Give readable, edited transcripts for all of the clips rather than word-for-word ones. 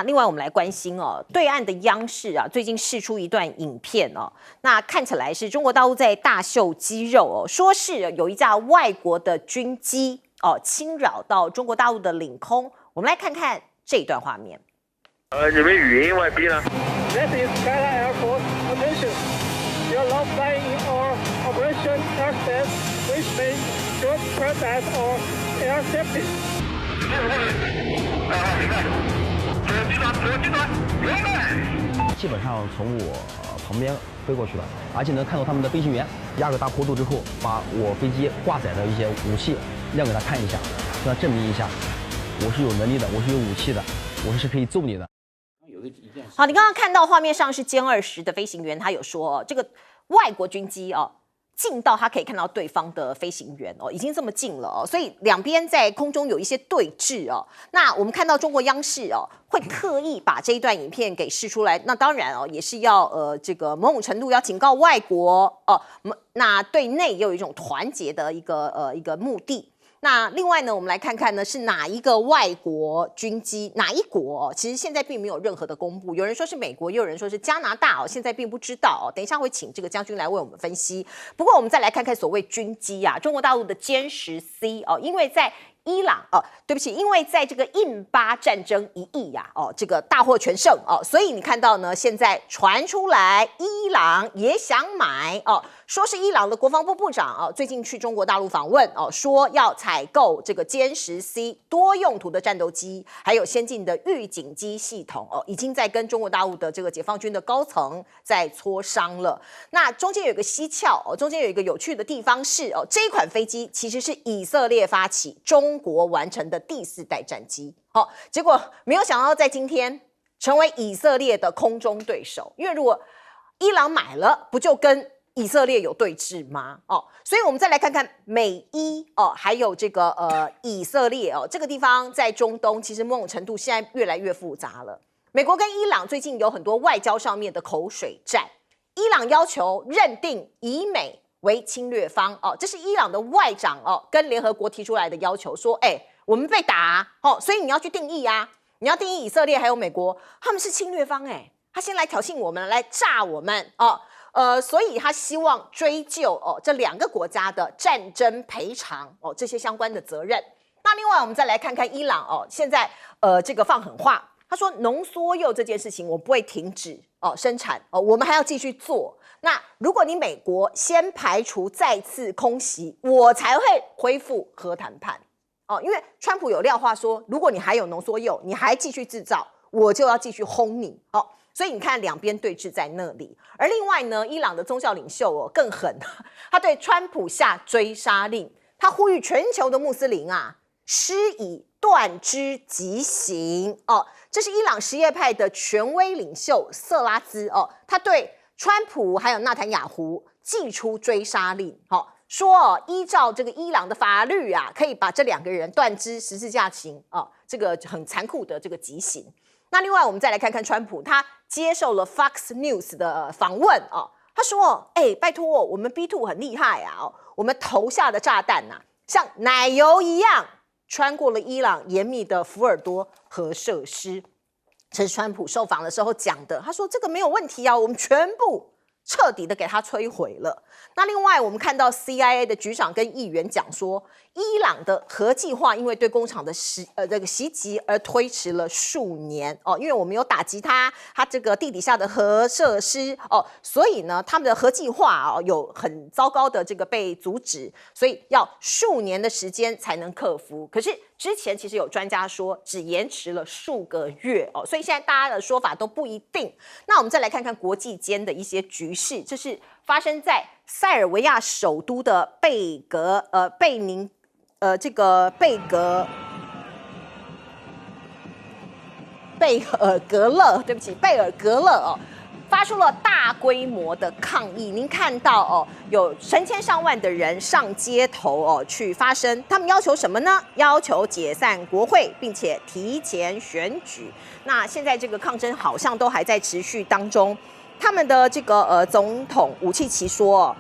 那另外我们来关心哦，对岸的央视啊，最近释出一段影片哦，那看起来是中国大陆在大秀肌肉哦，说是有一架外国的军机哦侵扰到中国大陆的领空，我们来看看这一段画面。你们语音外宾呢 This is Skyline Air Force. Attention. You are now flying in our Operation Airspace, which may jeopardize our air safety. 基本上从我旁边飞过去了，而且能看到他们的飞行员压个大坡度之后，把我飞机挂载的一些武器亮给他看一下，让他证明一下我是有能力的，我是有武器的，我是可以揍你的。好，你刚刚看到画面上是歼20的飞行员，他有说哦，这个外国军机哦。近到他可以看到对方的飞行员哦，已经这么近了哦，所以两边在空中有一些对峙哦。那我们看到中国央视哦，会特意把这一段影片给释出来，那当然哦，也是要这个某种程度要警告外国哦，那对内也有一种团结的一个目的。那另外呢，我们来看看呢是哪一个外国军机，哪一国哦？其实现在并没有任何的公布，有人说是美国，也有人说是加拿大哦，现在并不知道哦。等一下会请这个将军来为我们分析。不过我们再来看看所谓军机啊，中国大陆的歼10C哦，因为在伊朗哦，对不起，因为在这个印巴战争一役呀，哦，这个大获全胜哦，所以你看到呢，现在传出来伊朗也想买哦，说是伊朗的国防部部长哦，最近去中国大陆访问哦，说要采购这个歼10C 多用途的战斗机，还有先进的预警机系统哦，已经在跟中国大陆的这个解放军的高层在磋商了。那中间有一个蹊跷哦，中间有一个有趣的地方是哦，这一款飞机其实是以色列发起，中国完成的第4代战机。好，结果没有想到在今天成为以色列的空中对手，因为如果伊朗买了，不就跟以色列有对峙吗？哦，所以我们再来看看美伊哦，还有这个以色列哦，这个地方在中东其实某种程度现在越来越复杂了。美国跟伊朗最近有很多外交上面的口水战，伊朗要求认定以美为侵略方哦，这是伊朗的外长哦跟联合国提出来的要求，说我们被打哦，所以你要去定义啊，你要定义以色列还有美国他们是侵略方他先来挑衅我们，来炸我们哦。所以他希望追究哦这2个国家的战争赔偿哦这些相关的责任。那另外我们再来看看伊朗哦，现在这个放狠话，他说浓缩铀这件事情我不会停止哦生产哦，我们还要继续做。那如果你美国先排除再次空袭，我才会恢复核谈判哦，因为川普有撂话说，如果你还有浓缩铀，你还继续制造，我就要继续轰你哦。所以你看两边对峙在那里，而另外呢，伊朗的宗教领袖哦更狠，他对川普下追杀令，他呼吁全球的穆斯林啊施以断肢极刑哦。这是伊朗什叶派的权威领袖色拉兹哦，他对川普还有纳坦雅胡祭出追杀令，说依照这个伊朗的法律啊，可以把这2个人断肢十字架刑哦，这个很残酷的这个极刑。那另外我们再来看看川普，他接受了 Fox News 的访问哦，他说拜托我们 B2 很厉害啊我们投下的炸弹像奶油一样穿过了伊朗严密的福尔多核设施。这是川普受访的时候讲的，他说这个没有问题啊，我们全部彻底的给他摧毁了。那另外我们看到 CIA 的局长跟议员讲说，伊朗的核计划因为对工厂的这个袭击而推迟了数年哦，因为我们有打击他这个地底下的核设施哦，所以呢他们的核计划有很糟糕的这个被阻止，所以要数年的时间才能克服。可是之前其实有专家说只延迟了数个月哦，所以现在大家的说法都不一定。那我们再来看看国际间的一些局势，这是发生在塞尔维亚首都的贝尔格勒哦，发出了大规模的抗议。您看到哦，有成千上万的人上街头哦去发声，他们要求什么呢？要求解散国会，并且提前选举。那现在这个抗争好像都还在持续当中。他们的这个总统武契奇说，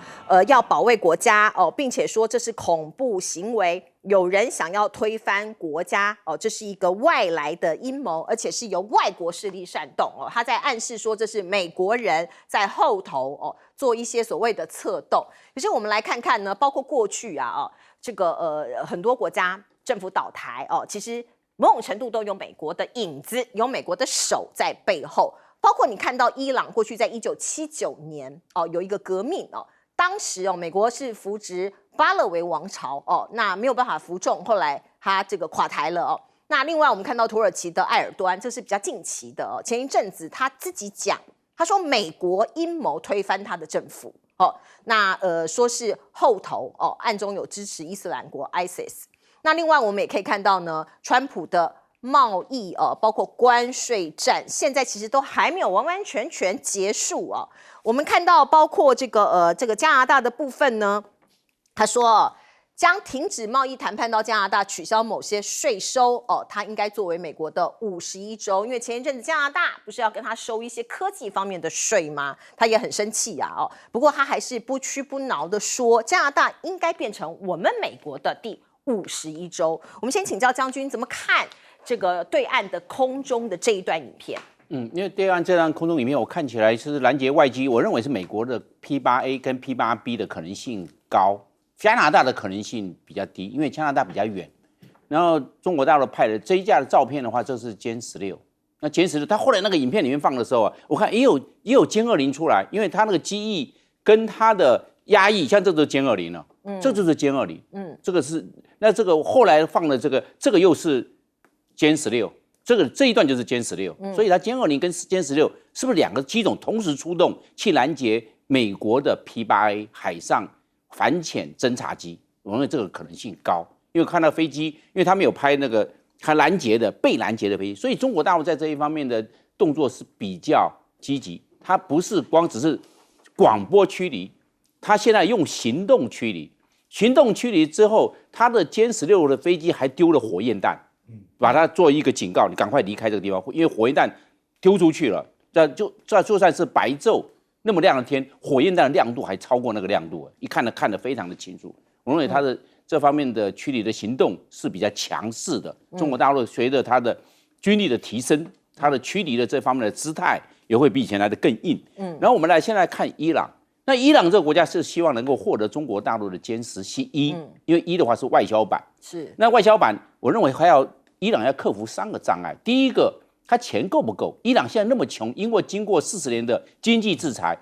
要保卫国家哦，并且说这是恐怖行为，有人想要推翻国家哦，这是一个外来的阴谋，而且是由外国势力煽动哦。他在暗示说这是美国人在后头哦做一些所谓的策动。可是我们来看看呢，包括过去啊这个很多国家政府倒台哦，其实某种程度都有美国的影子，有美国的手在背后。包括你看到伊朗过去在1979年哦有一个革命哦，当时哦美国是扶植巴勒维王朝哦，那没有办法服众，后来他这个垮台了哦。那另外我们看到土耳其的埃尔多安，这是比较近期的哦。前一阵子他自己讲，他说美国阴谋推翻他的政府哦，那说是后头哦暗中有支持伊斯兰国 ISIS。那另外我们也可以看到呢，川普的贸易包括关税战，现在其实都还没有完完全全结束哦。我们看到包括这个加拿大的部分呢，他说将停止贸易谈判到加拿大取消某些税收哦，它应该作为美国的51州，因为前一阵子加拿大不是要跟他收一些科技方面的税吗？他也很生气啊哦。不过他还是不屈不挠的说，加拿大应该变成我们美国的第51州。我们先请教将军怎么看这个对岸的空中的这一段影片？因为对岸这段空中影片，我看起来是拦截外机，我认为是美国的 P8A 跟 P8B 的可能性高，加拿大的可能性比较低，因为加拿大比较远。然后中国大陆派的这一架的照片的话，这是歼16。那歼16，它后来那个影片里面放的时候啊，我看也有歼20出来，因为它那个机翼跟它的压抑，像这就是歼20了，这就是歼20，这个是那这个后来放的这个又是歼16，这一段就是歼16，所以它歼20跟歼16是不是两个机种同时出动去拦截美国的 P8A 海上反潜侦察机？我认为这个可能性高，因为看到飞机，因为他们有拍那个他拦截的被拦截的飞机，所以中国大陆在这一方面的动作是比较积极，它不是光只是广播驱离，它现在用行动驱离。行动驱离之后，它的歼16的飞机还丢了火焰弹，把它做一个警告，你赶快离开这个地方，因为火焰弹丢出去了，就算是白昼那么亮的天，火焰弹的亮度还超过那个亮度，一看得非常的清楚。我认为它的这方面的驱离的行动是比较强势的。中国大陆随着它的军力的提升，它的驱离的这方面的姿态也会比以前来的更硬。然后我们现在看伊朗。那伊朗这个国家是希望能够获得中国大陆的歼10C1，因为1的话是外销版，是那外销版，我认为伊朗要克服3个障碍。第一个，它钱够不够？伊朗现在那么穷，因为经过40年的经济制裁，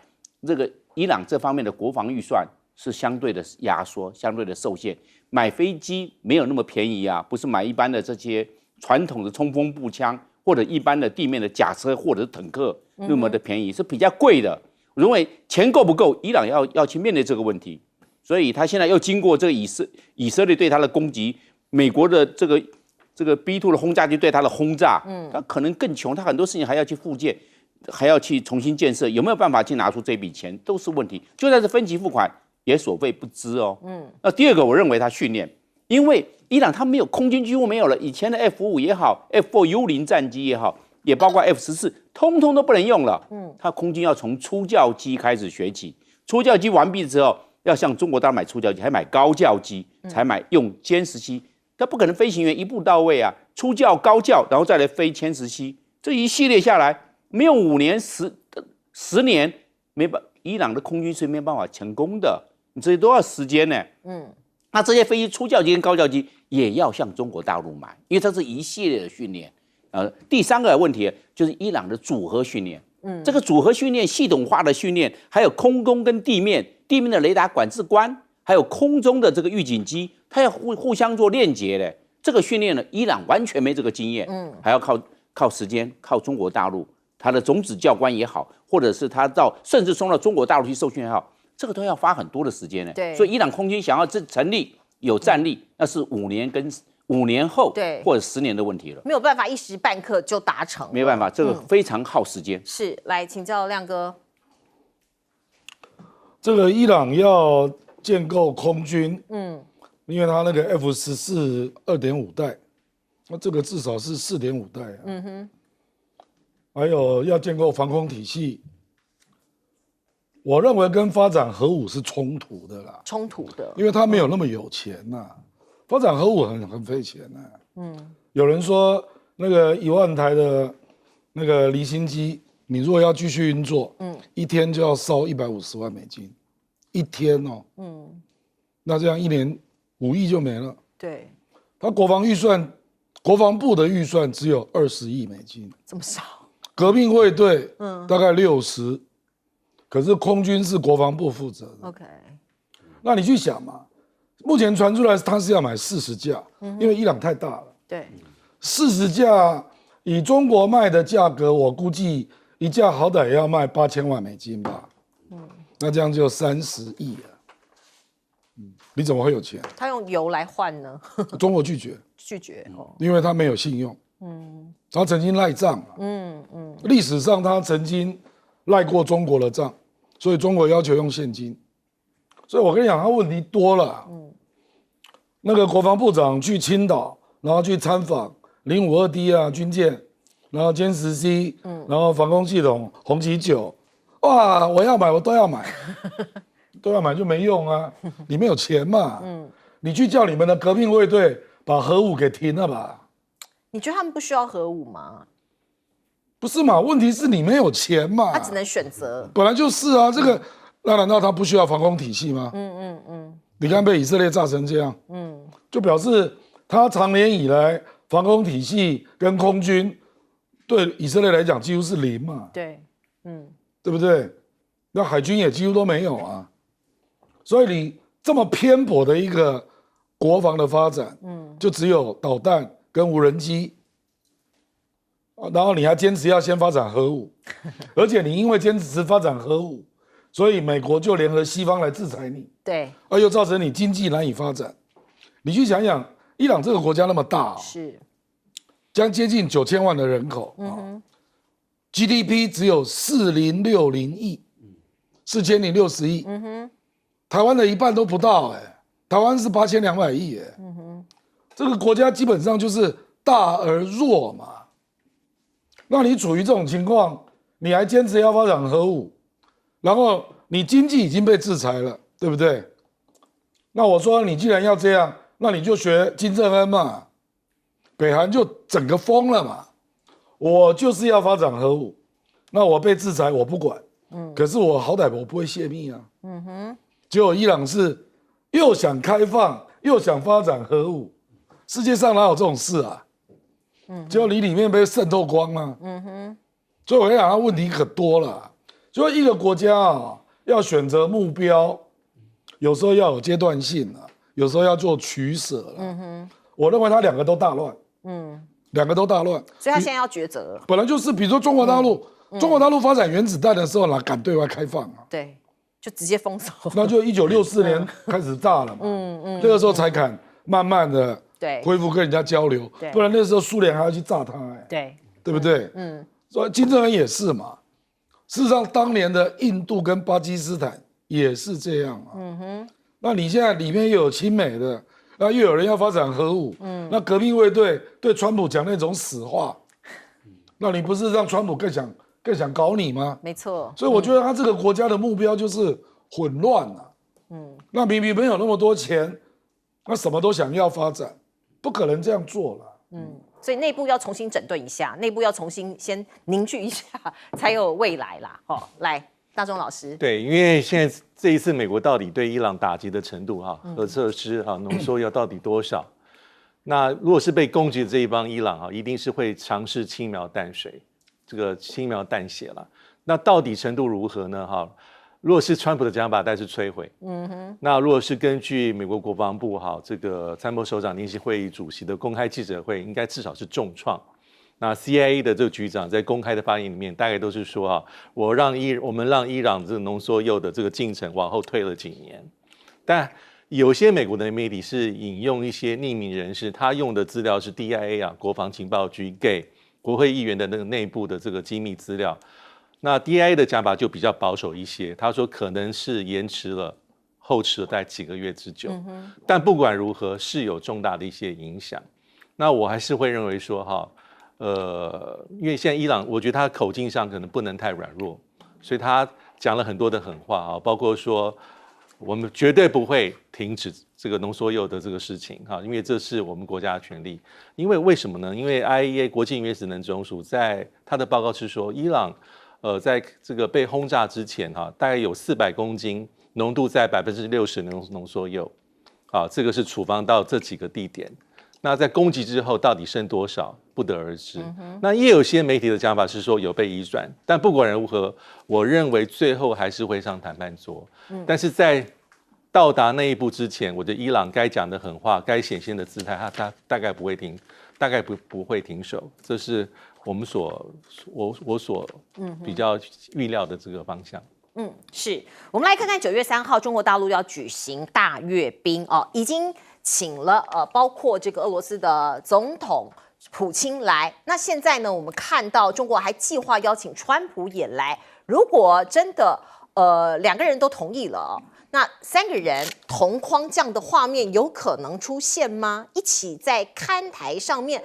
这个伊朗这方面的国防预算是相对的压缩，相对的受限。买飞机没有那么便宜啊，不是买一般的这些传统的冲锋步枪或者一般的地面的甲车或者是坦克那么的便宜，是比较贵的。我认为钱够不够，伊朗要去面对这个问题，所以他现在又经过这个以色列对他的攻击，美国的这个 B2 的轰炸机对他的轰炸，他可能更穷，他很多事情还要去复建，还要去重新建设，有没有办法去拿出这笔钱都是问题。就算是分期付款，也所费不赀哦。那第二个，我认为他训练，因为伊朗他没有空军几乎没有了，以前的 F5也好 ，F4U0战机也好。也包括 F14，通通都不能用了。它空军要从初教机开始学起，初教机完毕之后，要向中国大陆买初教机，还买高教机，才买用歼10C。它不可能飞行员一步到位啊，初教、高教，然后再来飞歼10C，这一系列下来，没有5年、10年，伊朗的空军是没办法成功的，你这些都要时间呢。那这些飞机初教机跟高教机也要向中国大陆买，因为这是一系列的训练。第3个问题就是伊朗的组合训练，这个组合训练、系统化的训练，还有空中跟地面的雷达管制官，还有空中的这个预警机，它要互相做链接的。这个训练呢，伊朗完全没这个经验，还要靠时间，靠中国大陆他的种子教官也好，或者是他甚至送到中国大陆去受训也好，这个都要花很多的时间呢。所以伊朗空军想要成立有战力，那是5年后，对，或者10年的问题了，没有办法一时半刻就达成，没有办法，这个非常耗时间。是，来请教亮哥，这个伊朗要建构空军，因为他那个 F14 2.5代，那这个至少是4.5代啊，还有要建构防空体系，我认为跟发展核武是冲突的啦，冲突的，因为他没有那么有钱呐、发展核武很费钱呐、有人说那个1万台的那个离心机，你如果要继续运作，一天就要烧150万美金，一天哦，那这样一年5亿就没了。对，他国防部的预算只有20亿美金，这么少，革命卫队大概60，可是空军是国防部负责的。OK， 那你去想嘛，目前传出来他是要买40架，因为伊朗太大了对， ，40架以中国卖的价格，我估计一架好歹也要卖8000万美金吧。那这样就30亿了。你怎么会有钱？他用油来换呢？中国拒绝，哦，因为他没有信用。他曾经赖账历史上他曾经赖过中国的账，所以中国要求用现金。所以我跟你讲，他问题多了。那个国防部长去青岛，然后去参访052D 啊军舰，然后歼10C，然后防空系统红旗9，哇，我要买，我都要买，都要买就没用啊，你没有钱嘛。你去叫你们的革命卫队把核武给停了吧。你觉得他们不需要核武吗？不是嘛？问题是你没有钱嘛。他只能选择。本来就是啊，这个那难道他不需要防空体系吗？你看被以色列炸成这样，就表示他长年以来防空体系跟空军对以色列来讲几乎是零嘛。对，对不对？那海军也几乎都没有啊。所以你这么偏颇的一个国防的发展，就只有导弹跟无人机。然后你还坚持要先发展核武，而且你因为坚持发展核武，所以美国就联合西方来制裁你，对，又造成你经济难以发展。你去想想，伊朗这个国家那么大，是将接近9000万的人口，GDP 只有4060亿，4060亿，台湾的一半都不到台湾是8200亿这个国家基本上就是大而弱嘛。那你处于这种情况，你还坚持要发展核武，然后你经济已经被制裁了，对不对？那我说你既然要这样，那你就学金正恩嘛，北韩就整个疯了嘛。我就是要发展核武，那我被制裁我不管，可是我好歹我不会泄密啊。结果伊朗是又想开放又想发展核武，世界上哪有这种事啊？结果你里面被渗透光了。所以我跟你讲，它问题可多了。所以一个国家要选择目标，有时候要有阶段性有时候要做取舍我认为它两个都大乱。两个都大乱。所以他现在要抉择。本来就是，比如说中国大陆，中国大陆发展原子弹的时候，哪敢对外开放啊？对，就直接封锁。那就1964年开始炸了嘛。那个时候才敢慢慢的恢复跟人家交流，不然那时候苏联还要去炸它对不对？所以金正恩也是嘛。事实上，当年的印度跟巴基斯坦也是这样那你现在里面又有亲美的，那又有人要发展核武，那革命卫队对川普讲那种死话，那你不是让川普更想搞你吗？没错。所以我觉得他这个国家的目标就是混乱那明明没有那么多钱，那什么都想要发展，不可能这样做了。所以内部要重新整顿一下，内部要重新先凝聚一下，才有未来啦。来，大中老师。对，因为现在这一次美国到底对伊朗打击的程度核设施浓缩要到底多少？那如果是被攻击的这一帮伊朗一定是会尝试轻描淡水，这个轻描淡写了。那到底程度如何呢？如果是川普的讲法，但是摧毁。那如果是根据美国国防部这个参谋首长联席会议主席的公开记者会，应该至少是重创。那 CIA 的这个局长在公开的发言里面，大概都是说我们让伊朗这个浓缩铀的这个进程往后退了几年。但有些美国的媒体是引用一些匿名人士，他用的资料是 DIA 国防情报局给国会议员的那个内部的这个机密资料。那 DIA 的讲法就比较保守一些，他说可能是后迟了大概几个月之久。但不管如何，是有重大的一些影响。那我还是会认为说因为现在伊朗，我觉得他口径上可能不能太软弱，所以他讲了很多的狠话啊，包括说我们绝对不会停止这个浓缩铀的这个事情哈，因为这是我们国家的权利。因为为什么呢？因为 IAEA 国际原子能总署在他的报告是说，伊朗在这个被轰炸之前哈，大概有400公斤浓度在60%的浓缩铀，啊，这个是处方到这几个地点。那在攻击之后到底剩多少，不得而知。那也有些媒体的讲法是说有被移转，但不管如何，我认为最后还是会上谈判桌。但是在到达那一步之前，我觉得伊朗该讲的狠话、该显现的姿态，他大概不会停，大概不会停手。这是我们我所比较预料的这个方向。是我们来看看9月3号，中国大陆要举行大阅兵哦，已经请了包括这个俄罗斯的总统普京来。那现在呢，我们看到中国还计划邀请川普也来。如果真的2个人都同意了，那3个人同框这样的画面有可能出现吗？一起在看台上面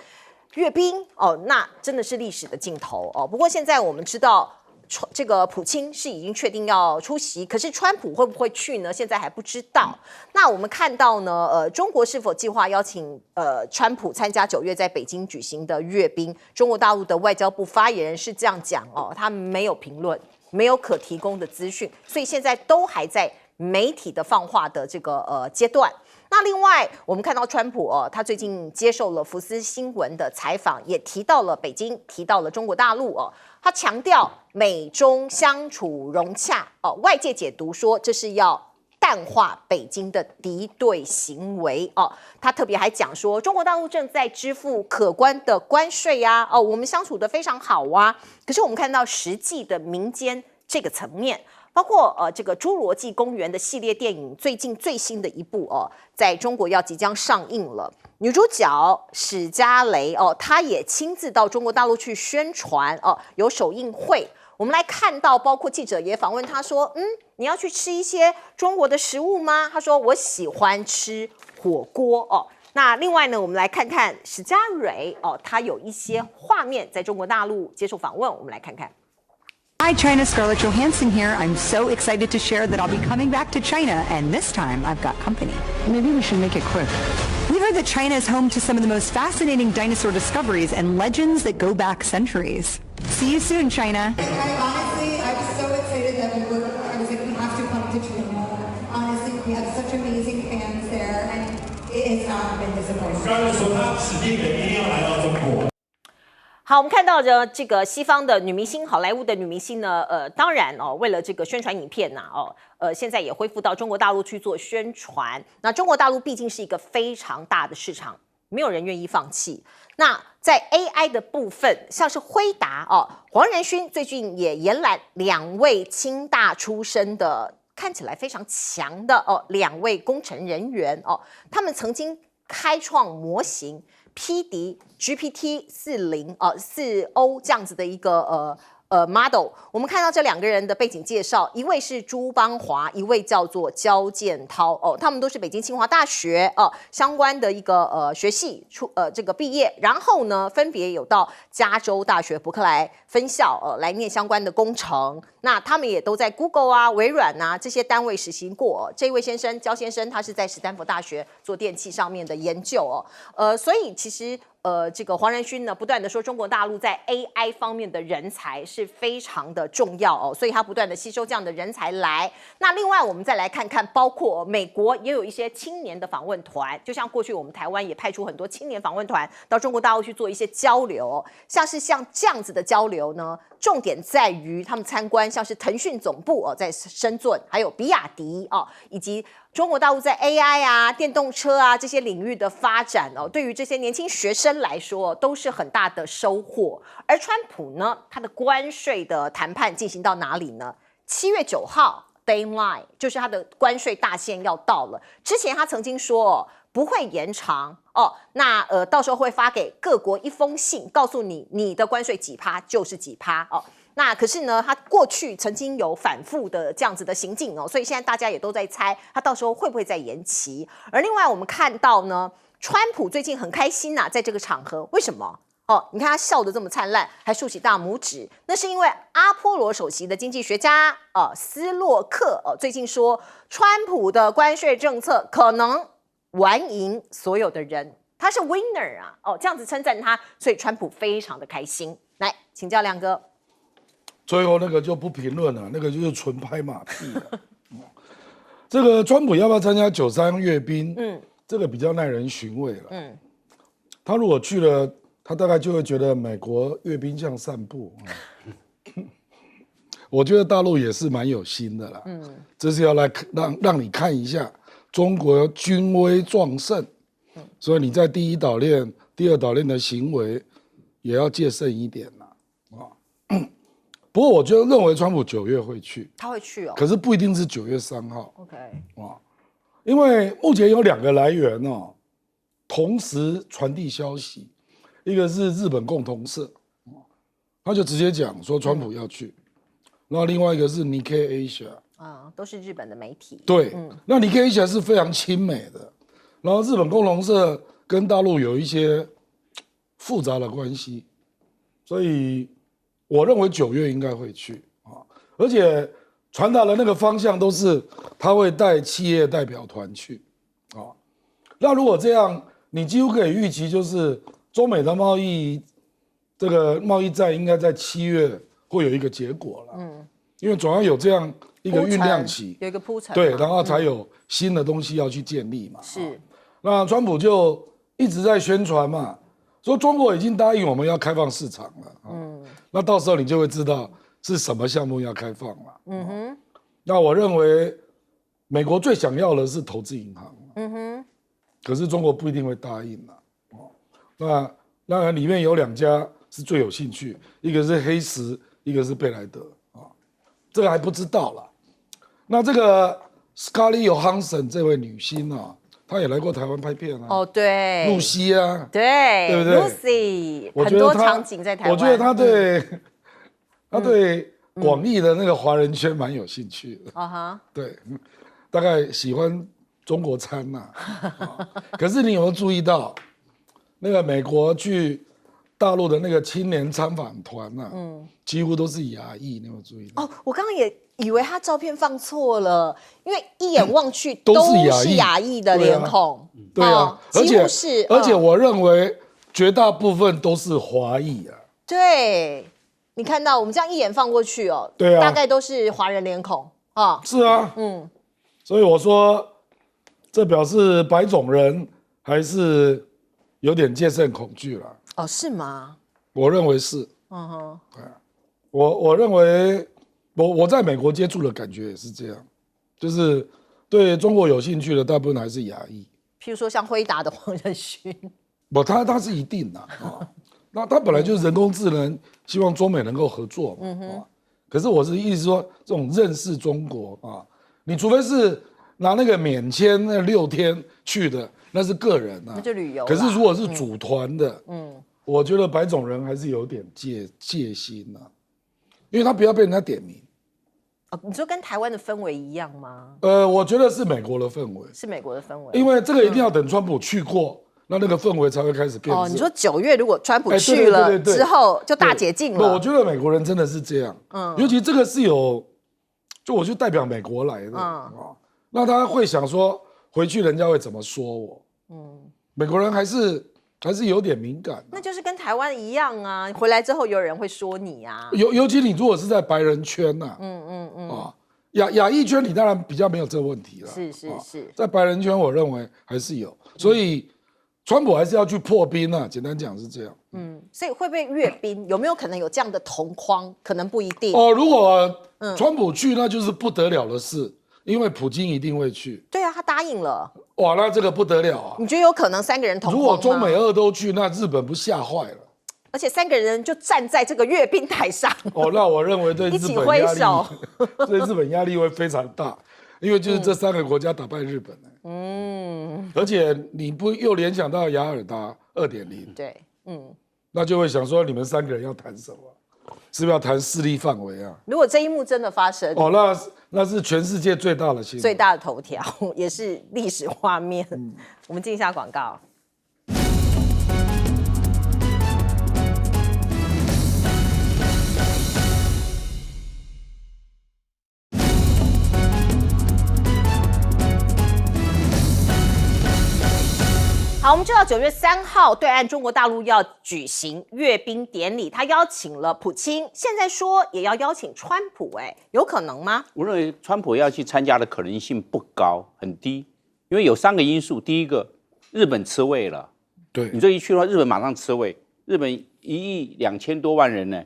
阅兵哦，那真的是历史的镜头哦。不过现在我们知道，这个普京是已经确定要出席，可是川普会不会去呢？现在还不知道。那我们看到呢，中国是否计划邀请川普参加9月在北京举行的阅兵？中国大陆的外交部发言人是这样讲哦，他没有评论，没有可提供的资讯，所以现在都还在媒体的放话的这个阶段。那另外，我们看到川普他最近接受了福斯新闻的采访，也提到了北京，提到了中国大陆他强调美中相处融洽外界解读说这是要淡化北京的敌对行为他特别还讲说，中国大陆正在支付可观的关税啊我们相处得非常好啊。可是我们看到实际的民间这个层面。包括这个《侏罗纪公园》的系列电影，最近最新的一部在中国要即将上映了。女主角史嘉蕾她也亲自到中国大陆去宣传有首映会。我们来看到，包括记者也访问她说，你要去吃一些中国的食物吗？她说我喜欢吃火锅那另外呢，我们来看看史嘉蕾她有一些画面在中国大陆接受访问，我们来看看。Hi, China. Scarlett Johansson here. I'm so excited to share that I'll be coming back to China, and this time I've got company. Maybe we should make it quick. We've heard that China is home to some of the most fascinating dinosaur discoveries and legends that go back centuries. See you soon, China. Honestly, I was so excited that I was like, we have to come to China. Honestly, we have such amazing fans there, and it has not been disappointing. 说他指定的一定要来到中国。好，我们看到的这个西方的女明星，好莱坞的女明星呢，当然为了这个宣传影片现在也恢复到中国大陆去做宣传。那中国大陆毕竟是一个非常大的市场，没有人愿意放弃。那在 AI 的部分，像是辉达黄仁勋最近也延揽2位清大出身的，看起来非常强的2位工程人员他们曾经开创模型。匹敌 GPT-40 这样子的一个model， 我们看到这2个人的背景介绍，一位是朱邦华，一位叫做焦建涛他们都是北京清华大学相关的一个学系这个毕业，然后呢分别有到加州大学伯克莱分校来念相关的工程。那他们也都在 Google 微软这些单位实行过。这位先生焦先生，他是在史丹佛大学做电气上面的研究所以其实这个黄仁勋呢，不断的说中国大陆在 AI 方面的人才是非常的重要所以他不断的吸收这样的人才来。那另外我们再来看看，包括美国也有一些青年的访问团，就像过去我们台湾也派出很多青年访问团到中国大陆去做一些交流像这样子的交流呢，重点在于他们参观像是腾讯总部在深圳，还有比亚迪以及中国大陆在 AI 电动车这些领域的发展对于这些年轻学生来说都是很大的收获。而川普呢，他的关税的谈判进行到哪里呢？7月9号 deadline 就是他的关税大限要到了。之前他曾经说不会延长那到时候会发给各国一封信，告诉你的关税几%就是几%那可是呢，他过去曾经有反复的这样子的行径所以现在大家也都在猜他到时候会不会再延期。而另外我们看到呢，川普最近很开心在这个场合，为什么？哦，你看他笑得这么灿烂，还竖起大拇指，那是因为阿波罗首席的经济学家斯洛克最近说，川普的关税政策可能玩赢所有的人，他是 winner 啊，这样子称赞他，所以川普非常的开心。来，请教亮哥。最后那个就不评论了，那个就是纯拍马屁了。这个川普要不要参加93阅兵？这个比较耐人寻味了。他如果去了，他大概就会觉得美国阅兵像散步。我觉得大陆也是蛮有心的啦。这是要来让你看一下中国军威壮盛。所以你在第一岛链、第二岛链的行为也要戒慎一点啦。不过我就认为川普9月会去，他会去哦，可是不一定是9月3号。OK， 因为目前有2个来源同时传递消息，一个是日本共同社，他就直接讲说川普要去，然后另外一个是 Nikkei Asia， 都是日本的媒体。对，那 Nikkei Asia 是非常亲美的，然后日本共同社跟大陆有一些复杂的关系，所以我认为9月应该会去而且传达的那个方向都是他会带企业代表团去那如果这样，你几乎可以预期，就是中美的贸易战应该在7月会有一个结果了。因为总要有这样一个酝酿期，有一个铺陈，对，然后才有新的东西要去建立嘛。是，那川普就一直在宣传嘛，说中国已经答应我们要开放市场了。那到时候你就会知道是什么项目要开放了。那我认为美国最想要的是投资银行。可是中国不一定会答应那当然里面有2家是最有兴趣，一个是黑石，一个是贝莱德这个还不知道啦。那这个 Scarlett Johansson 这位女星她也来过台湾拍片对，露西对不对 ？Lucy 很多场景在台湾。我觉得她对广义的那个华人圈蛮有兴趣的。对，大概喜欢中国餐可是你有没有注意到，那个美国去大陆的那个青年参访团几乎都是亚裔，你有没有注意到？我刚刚也以为他照片放错了，因为一眼望去都是亚裔的脸孔。对啊，几乎是，而且我认为绝大部分都是华裔对，你看到我们这样一眼放过去对啊，大概都是华人脸孔是啊，所以我说。这表示白种人还有点戒慎恐惧了。是吗？我认为是。我认为我在美国接触的感觉也是这样，就是对中国有兴趣的大部分还是亚裔。譬如说像辉达的黄仁勋，他是一定的那他本来就是人工智能，希望中美能够合作可是我是意思说，这种认识中国你除非是。拿那个免签那6天去的，那是个人那就旅游。可是如果是组团的，我觉得白种人还是有点戒心因为他不要被人家点名。你说跟台湾的氛围一样吗？我觉得是美国的氛围，是美国的氛围，因为这个一定要等川普去过，那个氛围才会开始变质。你说9月如果川普去了之后就大解禁了，我觉得美国人真的是这样，尤其这个是就我就代表美国来的那他会想说回去人家会怎么说我？美国人还是有点敏感那就是跟台湾一样啊，回来之后有人会说你啊。尤其你如果是在白人圈亚裔圈你当然比较没有这个问题了。是，在白人圈我认为还是有，所以川普还是要去破冰简单讲是这样。所以会不会阅兵？有没有可能有这样的同框？可能不一定。如果川普去，那就是不得了的事。因为普京一定会去，对啊，他答应了。哇，那这个不得了你觉得有可能3个人同框吗？如果中美2都去，那日本不吓坏了？而且3个人就站在这个阅兵台上。那我认为对日本一起挥手，对日本压力会非常大，因为就是这3个国家打败日本而且你不又联想到雅尔达2.0？对，那就会想说你们3个人要谈什么？是不是要谈势力范围如果这一幕真的发生，那是全世界最大的新闻，最大的头条，也是历史画面。我们进一下广告。好，我们知道9月3号，对岸中国大陆要举行阅兵典礼，他邀请了普京，现在说也要邀请川普，有可能吗？我认为川普要去参加的可能性不高，很低，因为有3个因素。第一个，日本吃味了，对你这一去的话，日本马上吃味。日本1亿2千多万人呢，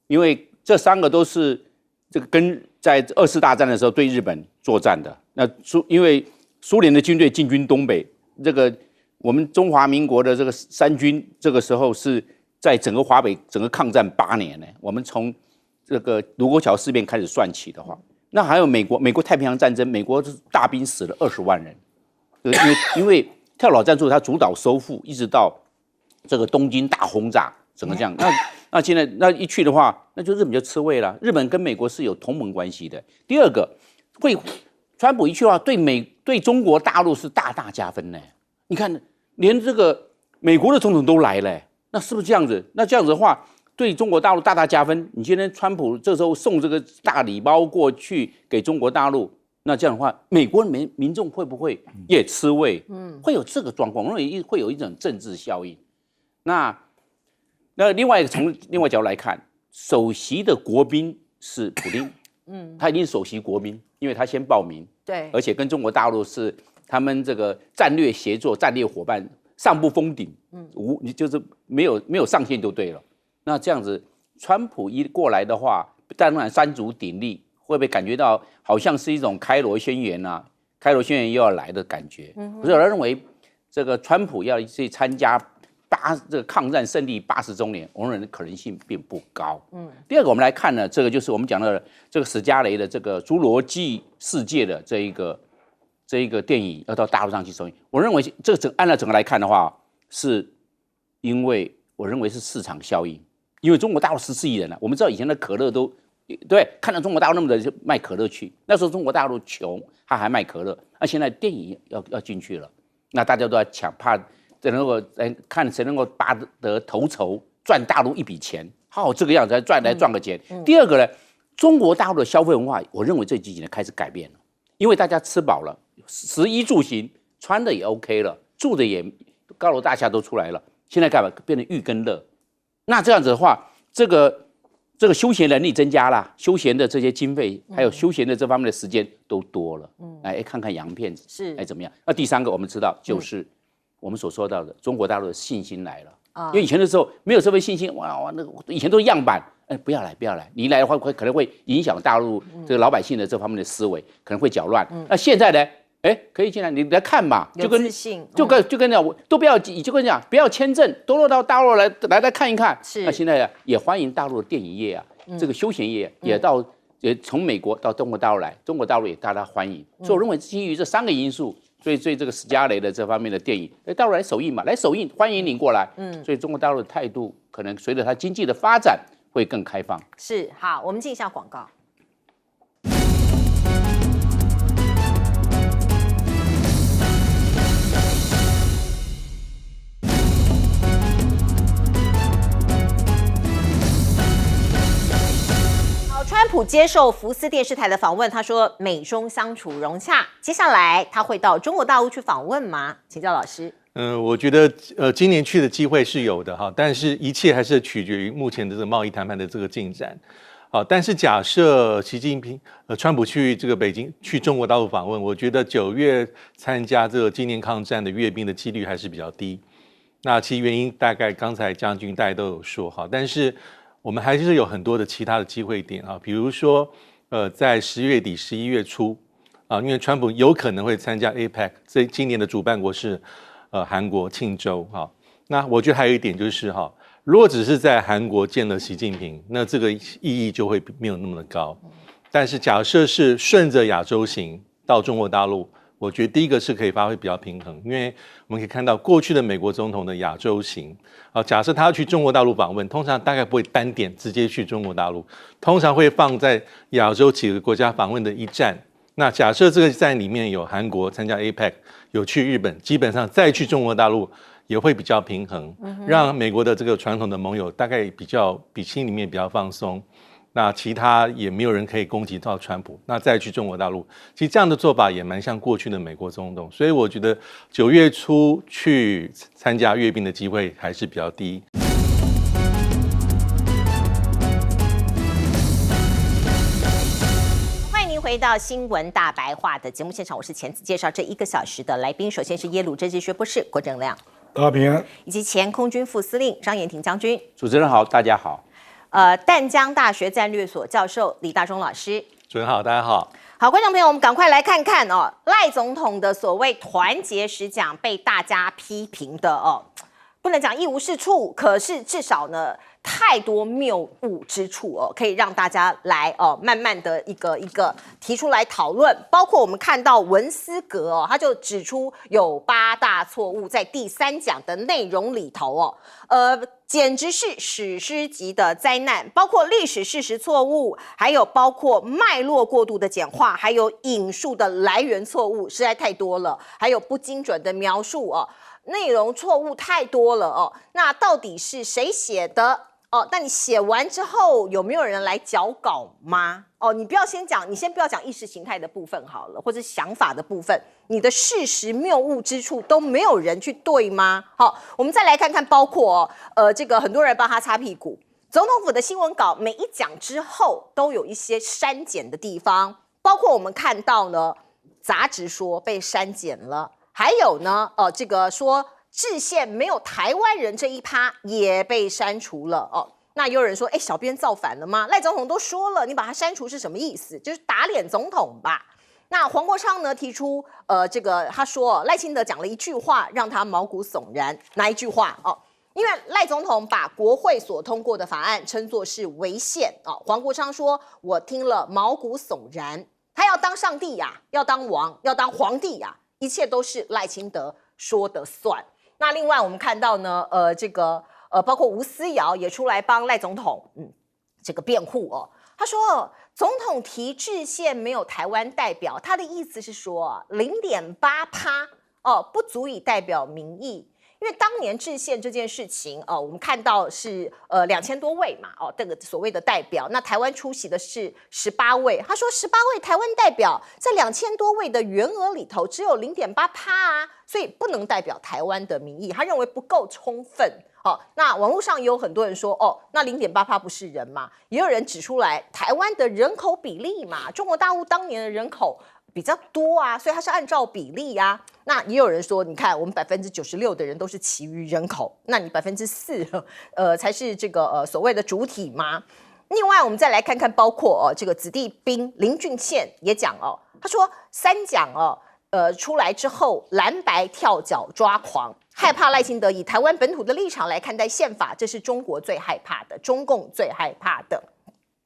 因为这3个都是这个跟在2次大战的时候对日本作战的。那因为苏联的军队进军东北，这个我们中华民国的这个3军，这个时候是在整个华北整个抗战8年呢。我们从这个卢沟桥事变开始算起的话，那还有美国太平洋战争，美国大兵死了20万人，因为跳岛战术他主导收复，一直到这个东京大轰炸，整个这样。那现在那一去的话，那就日本就吃味了。日本跟美国是有同盟关系的。第二个，川普一去的话，对中国大陆是大大加分呢。你看，连这个美国的总统都来了，那是不是这样子？那这样子的话，对中国大陆大大加分。你今天川普这时候送这个大礼包过去给中国大陆，那这样的话，美国民众会不会也吃味？会有这个状况，我认为会有一种政治效应。那另外从另外角度来看，首席的国宾是普丁，他一定是首席国宾，因为他先报名，对，而且跟中国大陆是他们这个战略协作、战略伙伴，上不封顶，你就是没有上限就对了。那这样子，川普一过来的话，当然三足鼎立，会不会感觉到好像是一种开罗宣言啊？开罗宣言又要来的感觉。可是我认为，这个川普要去参加这个抗战胜利80周年，我认为的可能性并不高。第二个，我们来看呢，这个就是我们讲的这个史嘉蕾的这个《侏罗纪世界》的这一个电影要到大陆上去首映。我认为这个按照整个来看的话，是因为我认为是市场效应，因为中国大陆14亿人了，我们知道以前的可乐都对，看到中国大陆那么的就卖可乐去，那时候中国大陆穷，他还卖可乐，那现在电影要进去了，那大家都要抢，怕谁能够看谁能够拔得头筹，赚大陆一笔钱，好这个样子来赚个钱。第二个呢，中国大陆的消费文化，我认为这几年开始改变了，因为大家吃饱了，食衣住行穿的也 OK 了，住的也高楼大厦都出来了，现在干嘛变成寓跟乐？那这样子的话，这个休闲能力增加啦，休闲的这些经费，还有休闲的这方面的时间都多了。来看看洋片是怎么样？那第三个我们知道就是我们所说到的中国大陆的信心来了。因为以前的时候没有这份信心，哇，那以前都是样板，不要来，你一来的话可能会影响大陆这个老百姓的这方面的思维，可能会搅乱。那现在呢？可以进来，你来看嘛，就跟你讲，都不要急，就跟你讲，不要签证，都落到大陆来看一看。是，那现在也欢迎大陆的电影业啊，这个休闲业也从美国到中国大陆来，中国大陆也大家欢迎。所以我认为基于这3个因素，所以这个史嘉蕾的这方面的电影，大陆来首映嘛，来首映欢迎你过来。所以中国大陆的态度可能随着它经济的发展会更开放。是，好，我们进一下广告。川普接受福斯电视台的访问，他说美中相处融洽。接下来他会到中国大陆去访问吗？请教老师。我觉得今年去的机会是有的哈，但是一切还是取决于目前的这个贸易谈判的这个进展。好，但是假设习近平川普去这个北京去中国大陆访问，我觉得9月参加这个纪念抗战的阅兵的几率还是比较低。那其原因大概刚才将军大家都有说哈，但是我们还是有很多的其他的机会点啊，比如说，在10月底、11月初啊，因为川普有可能会参加 APEC， 今年的主办国是韩国庆州哈。那我觉得还有一点就是哈，如果只是在韩国见了习近平，那这个意义就会没有那么的高。但是假设是顺着亚洲行到中国大陆，我觉得第一个是可以发挥比较平衡，因为我们可以看到过去的美国总统的亚洲行，假设他要去中国大陆访问，通常大概不会单点直接去中国大陆，通常会放在亚洲几个国家访问的一站。那假设这个站里面有韩国参加 APEC， 有去日本，基本上再去中国大陆也会比较平衡，让美国的这个传统的盟友大概比心里面比较放松。那其他也没有人可以攻击到川普，那再去中国大陆，其实这样的做法也蛮像过去的美国总统，所以我觉得9月初去参加阅兵的机会还是比较低。回到新闻大白话的节目现场，我是钱子，介绍这1个小时的来宾。首先是耶鲁政治学博士郭正亮，大家平安，以及前空军副司令张延廷将军。主持人好，大家好。淡江大学战略所教授李大中老师。主持人好，大家好。好，观众朋友，我们赶快来看看哦，赖总统的所谓团结时讲被大家批评的哦，不能讲一无是处，可是至少呢，太多谬误之处哦，可以让大家来慢慢的一个一个提出来讨论。包括我们看到文思格哦，他就指出有8大错误在第3讲的内容里头哦，简直是史诗级的灾难，包括历史事实错误，还有包括脉络过度的简化，还有引述的来源错误，实在太多了，还有不精准的描述哦。内容错误太多了哦，那到底是谁写的哦？那你写完之后有没有人来缴稿吗？哦，你先不要讲意识形态的部分好了，或者想法的部分，你的事实谬误之处都没有人去对吗？好，我们再来看看，包括这个很多人帮他擦屁股，总统府的新闻稿每一讲之后都有一些删减的地方，包括我们看到呢，杂志说被删减了。还有呢，这个说制宪没有台湾人这一趴也被删除了哦。那也有人说，小编造反了吗？赖总统都说了，你把它删除是什么意思？就是打脸总统吧。那黄国昌呢提出，这个他说赖清德讲了一句话，让他毛骨悚然。哪一句话哦？因为赖总统把国会所通过的法案称作是违宪哦。黄国昌说，我听了毛骨悚然。他要当上帝呀，要当王，要当皇帝呀。一切都是赖清德说的算。那另外我们看到呢，这个包括吴思瑶也出来帮赖总统这个辩护哦。他说，总统提制宪没有台湾代表，他的意思是说0.8%不足以代表民意。因为当年制宪这件事情，我们看到是2000多位嘛，这个所谓的代表，那台湾出席的是18位。他说18位台湾代表在2000多位的员额里头只有0.8%啊，所以不能代表台湾的民意，他认为不够充分。那网络上也有很多人说，那0.8%不是人嘛？也有人指出来，台湾的人口比例嘛，中国大陆当年的人口比较多啊，所以它是按照比例啊。那也有人说，你看我们96%的人都是其余人口，那你4%才是这个所谓的主体吗？另外我们再来看看，包括这个子弟兵林俊宪也讲他说3讲出来之后，蓝白跳脚抓狂，害怕赖清德以台湾本土的立场来看待宪法，这是中国最害怕的，中共最害怕的。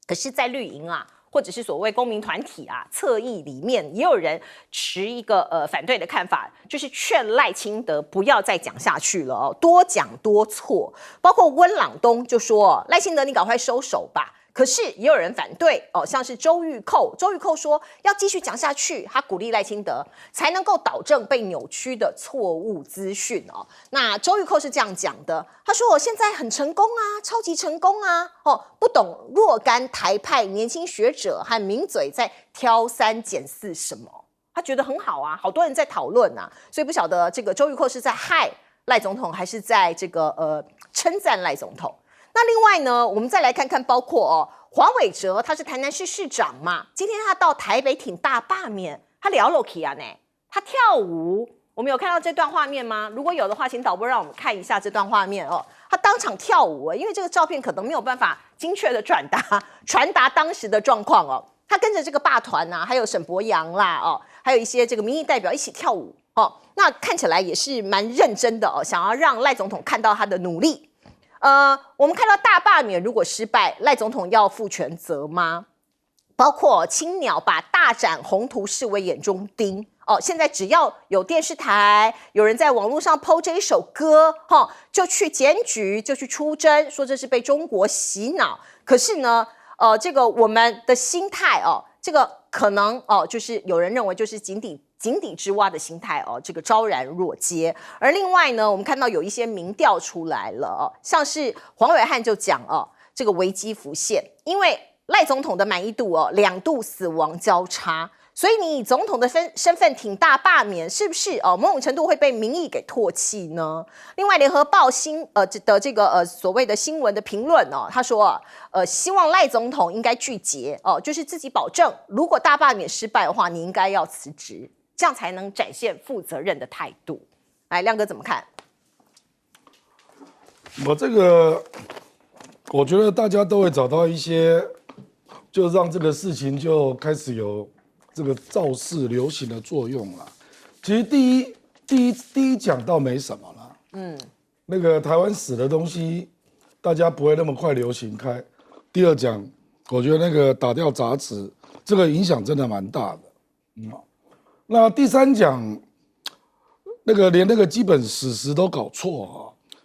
可是，在绿营啊，或者是所谓公民团体啊，侧翼里面也有人持一个反对的看法，就是劝赖清德不要再讲下去了多讲多错。包括温朗东就说，赖清德你赶快收手吧。可是也有人反对像是周玉蔻说要继续讲下去，他鼓励赖清德才能够导正被扭曲的错误资讯那周玉蔻是这样讲的，他说我现在很成功啊，超级成功啊不懂若干台派年轻学者和名嘴在挑3拣4什么，他觉得很好啊，好多人在讨论啊，所以不晓得这个周玉蔻是在害赖总统，还是在这个称赞赖总统。那另外呢，我们再来看看，包括黄伟哲，他是台南市市长嘛，今天他到台北挺大罢免，他聊了起啊呢，他跳舞，我们有看到这段画面吗？如果有的话，请导播让我们看一下这段画面他当场跳舞因为这个照片可能没有办法精确的传达当时的状况他跟着这个罢团还有沈伯洋啦还有一些这个民意代表一起跳舞那看起来也是蛮认真的想要让赖总统看到他的努力。我们看到大罢免如果失败，赖总统要负全责吗？包括青鸟把大展宏图视为眼中钉现在只要有电视台有人在网络上 po 这一首歌就去检举，就去出征，说这是被中国洗脑。可是呢这个我们的心态这个可能就是有人认为就是井底之蛙的心态这个昭然若揭。而另外呢，我们看到有一些民调出来了像是黄伟汉就讲这个危机浮现，因为赖总统的满意度2度死亡交叉。所以你以总统的身份挺大罢免，是不是某种程度会被民意给唾弃呢？另外，联合报的这个所谓的新闻的评论他说希望赖总统应该拒绝就是自己保证，如果大罢免失败的话，你应该要辞职，这样才能展现负责任的态度。来，亮哥怎么看？我觉得大家都会找到一些，就让这个事情就开始有这个造势流行的作用了。其实第一讲倒没什么了，那个台湾史的东西，大家不会那么快流行开。第二讲，我觉得那个打掉杂质，这个影响真的蛮大的。那第三讲，连那个基本史实都搞错啊。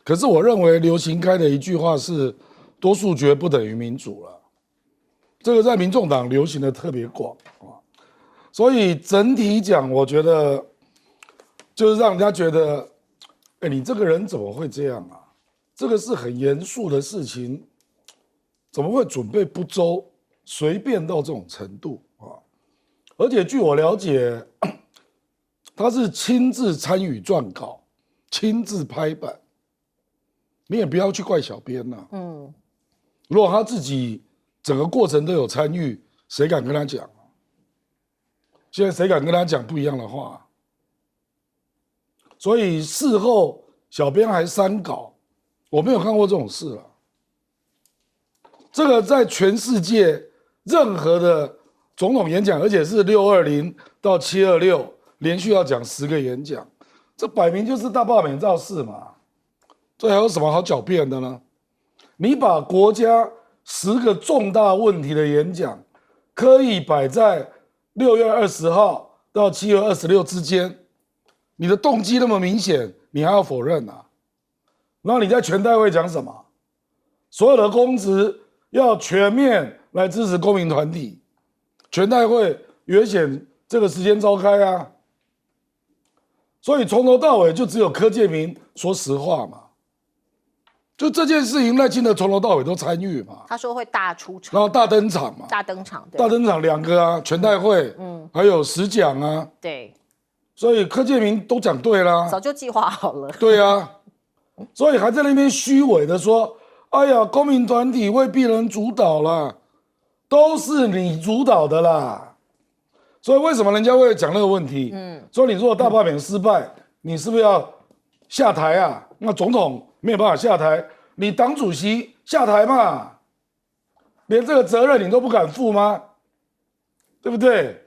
可是我认为流行开的一句话是“多数决不等于民主”了，这个在民众党流行的特别广啊。所以整体讲，我觉得就是让人家觉得，你这个人怎么会这样啊？这个是很严肃的事情，怎么会准备不周，随便到这种程度啊？而且据我了解，他是亲自参与撰稿，亲自拍板，你也不要去怪小编呐。如果他自己整个过程都有参与，谁敢跟他讲？现在谁敢跟他讲不一样的话？所以事后小编还删稿，我没有看过这种事了。这个在全世界任何的总统演讲，而且是620到726连续要讲10个演讲，这摆明就是大罢免造势嘛。这还有什么好狡辩的呢？你把国家10个重大问题的演讲刻意摆在6月20号到7月26之间，你的动机那么明显，你还要否认啊？然后你在全代会讲什么？所有的公职要全面来支持公民团体，全代会原选这个时间召开啊。所以从头到尾就只有柯建铭说实话嘛。就这件事情，赖清德从头到尾都参与嘛。他说会大出场，然后大登场嘛。大登场，对，大登场2个啊，全代会，还有10讲啊。对。所以柯建铭都讲对啦，早就计划好了。对啊，所以还在那边虚伪的说，哎呀，公民团体未必能主导啦，都是你主导的啦。所以为什么人家会讲那个问题？说你如果大罢免失败，你是不是要下台啊？那总统没有办法下台，你党主席下台嘛，连这个责任你都不敢负吗？对不对？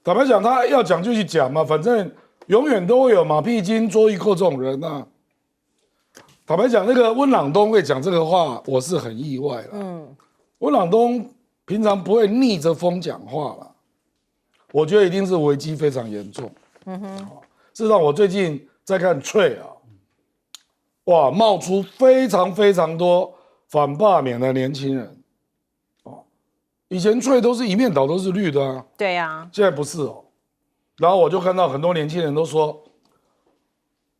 坦白讲，他要讲就去讲嘛，反正永远都会有马屁精、捉一扣这种人啊。坦白讲，那个温朗东会讲这个话，我是很意外了。温朗东平常不会逆着风讲话了，我觉得一定是危机非常严重。事实上，我最近在看翠啊，哇，冒出非常非常多反罢免的年轻人。以前翠都是一面倒都是绿的啊，对啊，现在不是哦。然后我就看到很多年轻人都说，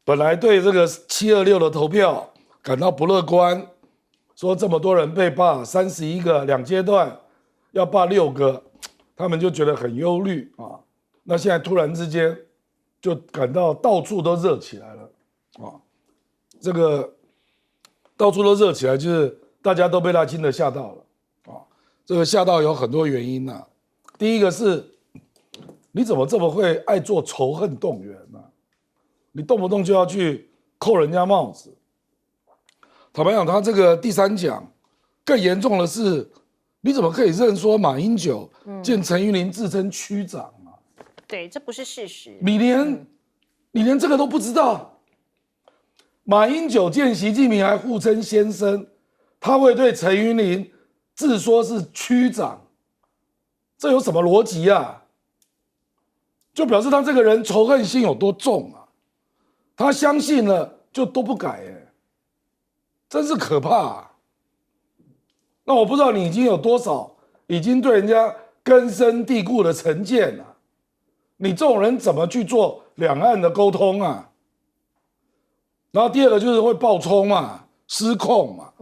本来对这个726的投票感到不乐观，说这么多人被罢，31个2阶段要罢6个，他们就觉得很忧虑啊。那现在突然之间就感到到处都热起来了啊，这个到处都热起来，就是大家都被赖清德吓到了。这个吓到有很多原因啊。第一个是，你怎么这么会爱做仇恨动员呢？你动不动就要去扣人家帽子。坦白讲，他这个第3讲更严重的是，你怎么可以认说马英九见陈云林自称区长啊？对，这不是事实。你连这个都不知道。马英九见习近平还互称先生，他会对陈云林自说是区长，这有什么逻辑啊？就表示他这个人仇恨心有多重啊！他相信了就都不改，真是可怕啊！那我不知道你已经有多少已经对人家根深蒂固的成见了，你这种人怎么去做两岸的沟通啊？然后第二个就是会爆冲嘛，失控嘛。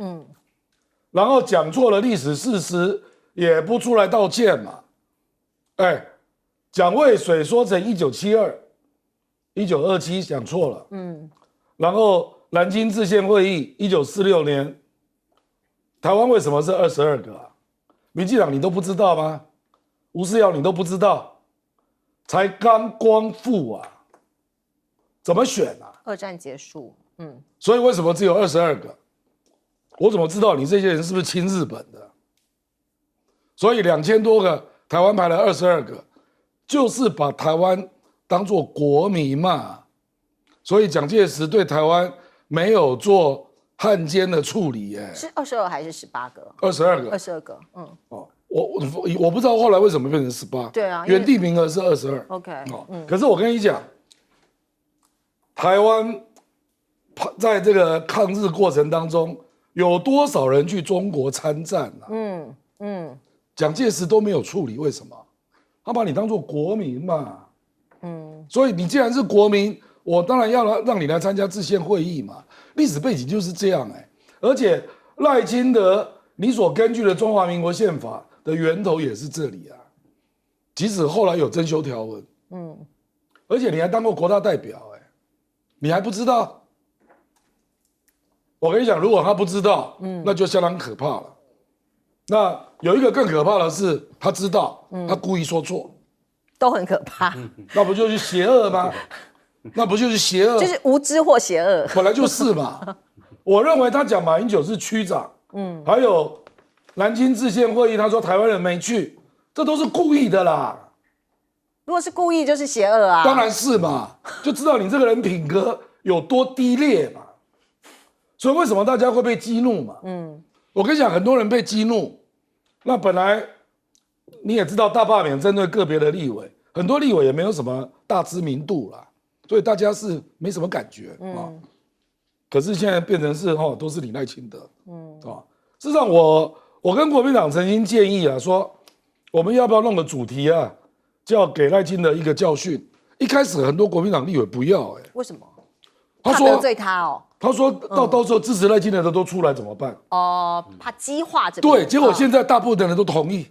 然后讲错了历史事实，也不出来道歉嘛。哎，蒋渭水说成1972、1927讲错了，然后南京制宪会议1946年，台湾为什么是22个啊？民进党你都不知道吗？吴思瑶你都不知道，才刚光复啊，怎么选啊？二战结束，所以为什么只有22个？我怎么知道你这些人是不是亲日本的？所以2000多个，台湾排了22个，就是把台湾当作国民嘛。所以蒋介石对台湾没有做汉奸的处理，是22还是18个？22个，22个，我不知道后来为什么变成18。对啊，原地名额是22。OK，可是我跟你讲，台湾在这个抗日过程当中，有多少人去中国参战啊？蒋介石都没有处理，为什么？他把你当作国民嘛。所以你既然是国民，我当然要让你来参加制宪会议嘛。历史背景就是这样而且赖清德你所根据的中华民国宪法的源头也是这里啊，即使后来有增修条文，而且你还当过国大代表，你还不知道？我跟你讲，如果他不知道，那就相当可怕了。那有一个更可怕的是，他知道，他故意说错，都很可怕。那不就是邪恶吗？那不就是邪恶？就是无知或邪恶，本来就是嘛。我认为他讲马英九是区长，还有南京制宪会议，他说台湾人没去，这都是故意的啦。如果是故意，就是邪恶啊。当然是嘛，就知道你这个人品格有多低劣嘛。所以为什么大家会被激怒嘛？我跟你讲，很多人被激怒，那本来你也知道，大罢免针对个别的立委，很多立委也没有什么大知名度啦，所以大家是没什么感觉啊。可是现在变成是都是你赖清德，事实上我跟国民党曾经建议说我们要不要弄个主题啊，叫给赖清德一个教训。一开始很多国民党立委不要，为什么？他说怕得罪他哦。他说到时候支持赖清德的都出来怎么办？怕激化这边。对，结果现在大部分的人都同意，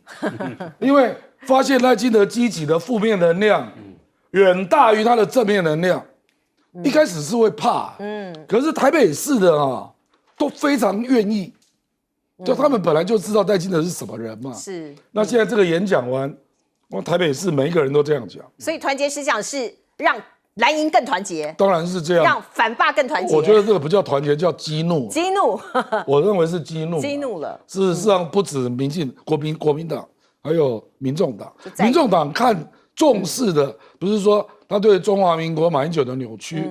因为发现赖清德激起的负面能量远大于他的正面能量。一开始是会怕，可是台北市的都非常愿意，就他们本来就知道赖清德是什么人嘛。是。那现在这个演讲完，台北市每一个人都这样讲。所以团结思想是让蓝营更团结，当然是这样，让反霸更团结。我觉得这个不叫团结，叫激怒。激怒，我认为是激怒。激怒了。事实上，不止国民党，还有民众党。民众党看重视的不是说他对中华民国马英九的扭曲，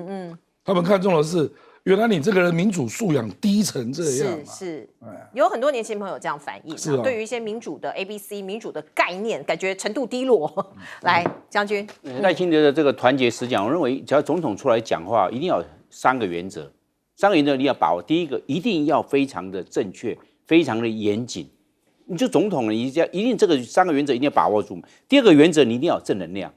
他们看重的是原来你这个人民主素养低成这样。是，有很多年轻朋友这样反映，对于一些民主的 ABC 民主的概念，感觉程度低落。来，将军，赖清德的这个团结思想，我认为只要总统出来讲话，一定要有3个原则。3个原则你要把握。第一个，一定要非常的正确，非常的严谨。你就总统了，一定这个3个原则一定要把握住。第二个原则，你一定要有正能量，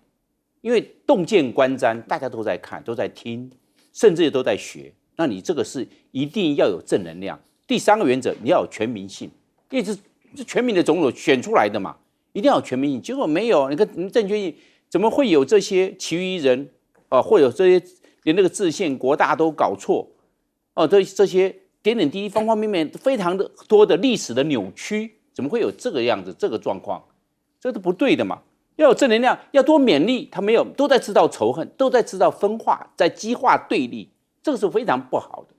因为洞见观瞻，大家都在看，都在听，甚至都在学。那你这个是一定要有正能量。第3个原则，你要有全民性，因为是全民的总统选出来的嘛，一定要有全民性。结果没有，你看郑确义怎么会有这些其余人或者这些连那个制宪国大都搞错这些点点滴滴方方面面非常的多的历史的扭曲，怎么会有这个样子这个状况？这都不对的嘛。要有正能量，要多勉励，他没有，都在制造仇恨，都在制造分化，在激化对立。这个是非常不好的。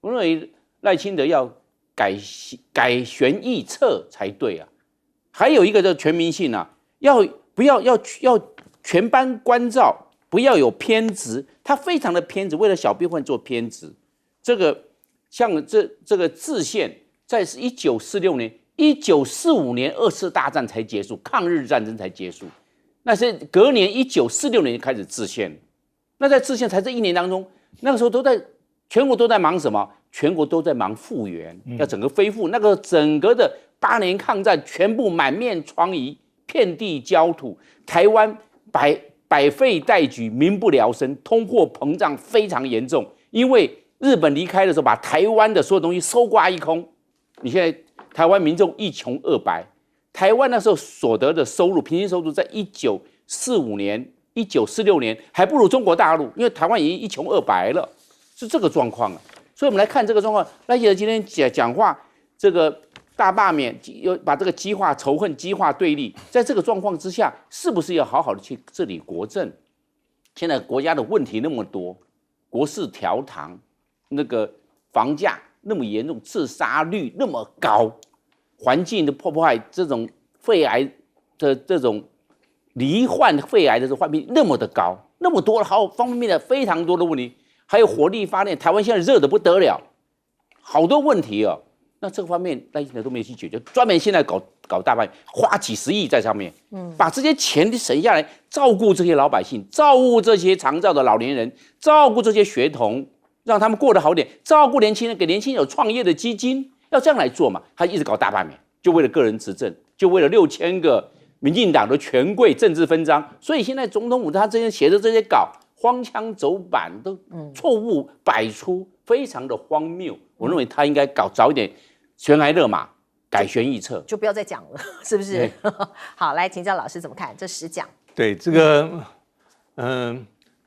我认为赖清德要改弦易辙才对啊。还有一个叫全民性啊，要全班关照，不要有偏执。他非常的偏执，为了小部分做偏执。这个像这个制宪，在1946年、1945年2次大战才结束，抗日战争才结束。那是隔年1946年开始制宪。那在制宪才这1年当中。那个时候全国都在忙什么？全国都在忙复原，要整个恢复。那个整个的8年抗战，全部满面疮痍，遍地焦土，台湾百废待举，民不聊生，通货膨胀非常严重。因为日本离开的时候，把台湾的所有东西收刮一空，你现在台湾民众一穷二白，台湾那时候所得的收入，平均收入在1945年、1946年还不如中国大陆，因为台湾已经一穷二白了，是这个状况啊。所以我们来看这个状况，赖清德今天讲话，这个大罢免又把这个激化仇恨、激化对立，在这个状况之下，是不是要好好的去治理国政？现在国家的问题那么多，国事调堂，那个房价那么严重，自杀率那么高，环境的破坏，这种肺癌的这种罹患肺癌的这患病那么的高，那么多好方面的非常多的问题，还有火力发电，台湾现在热得不得了，好多问题哦。那这个方面赖清德都没有去解决，专门现在搞大办，花几十亿在上面，把这些钱省下来，照顾这些老百姓，照顾这些长照的老年人，照顾这些学童，让他们过得好点，照顾年轻人，给年轻人有创业的基金，要这样来做嘛。他一直搞大罢免，就为了个人执政，就为了6000个民进党的权贵政治分赃。所以现在总统府他这些写的这些稿，荒腔走板，都错误百出，非常的荒谬。我认为他应该早一点悬崖勒马，改弦易辙，就不要再讲了，是不是？好，来请教老师怎么看这10讲？对这个，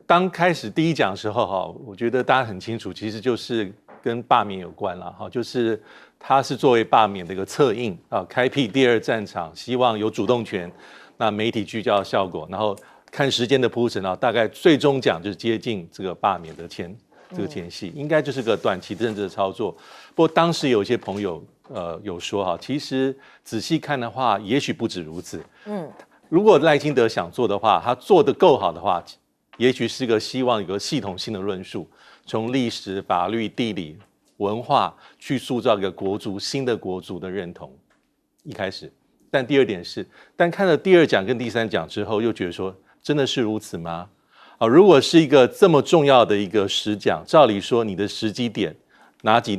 当开始第1讲的时候哈，我觉得大家很清楚，其实就是跟罢免有关了哈，就是它是作为罢免的一个策应啊，开辟第2战场，希望有主动权，那媒体聚焦的效果，然后看时间的铺陈啊，大概最终讲就是接近这个罢免的这个前戏，应该就是个短期政治的操作。不过当时有一些朋友有说哈，其实仔细看的话，也许不止如此。如果赖清德想做的话，他做得够好的话，也许是个希望有个系统性的论述，从历史、法律、地理、文化去塑造一个国族新的国族的认同。一开始，但第2点是，但看了第2讲跟第3讲之后，又觉得说，真的是如此吗？如果是一个这么重要的一个10讲，照理说你的时机点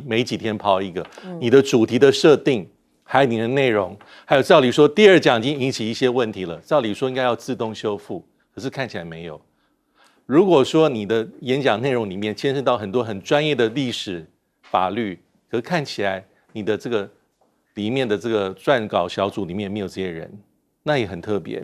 每几天抛一个，你的主题的设定，还有你的内容，还有照理说第2讲已经引起一些问题了，照理说应该要自动修复，可是看起来没有。如果说你的演讲内容里面牵涉到很多很专业的历史、法律，可是看起来你的这个里面的这个撰稿小组里面没有这些人，那也很特别。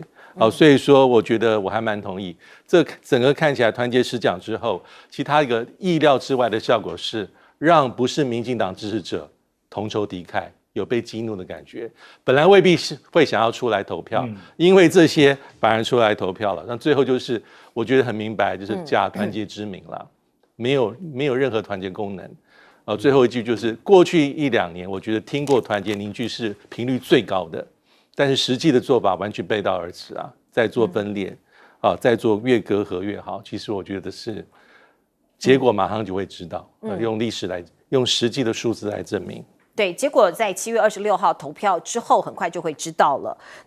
所以说我觉得我还蛮同意，这整个看起来团结10讲之后，其他一个意料之外的效果是，让不是民进党支持者同仇敌忾，有被激怒的感觉。本来未必是会想要出来投票，因为这些反而出来投票了。那最后就是我觉得很明白，就是假团结之名啦，没有任何团结功能。最后一句就是过去1、2年，我觉得听过团结凝聚是频率最高的。但是实际的做法完全背道而驰啊，在做分裂在做越隔阂越好。其实我觉得是结果马上就会知道，用历史来用实际的数字来证明。对，结果在7月26号投票之后，很快就会知道了。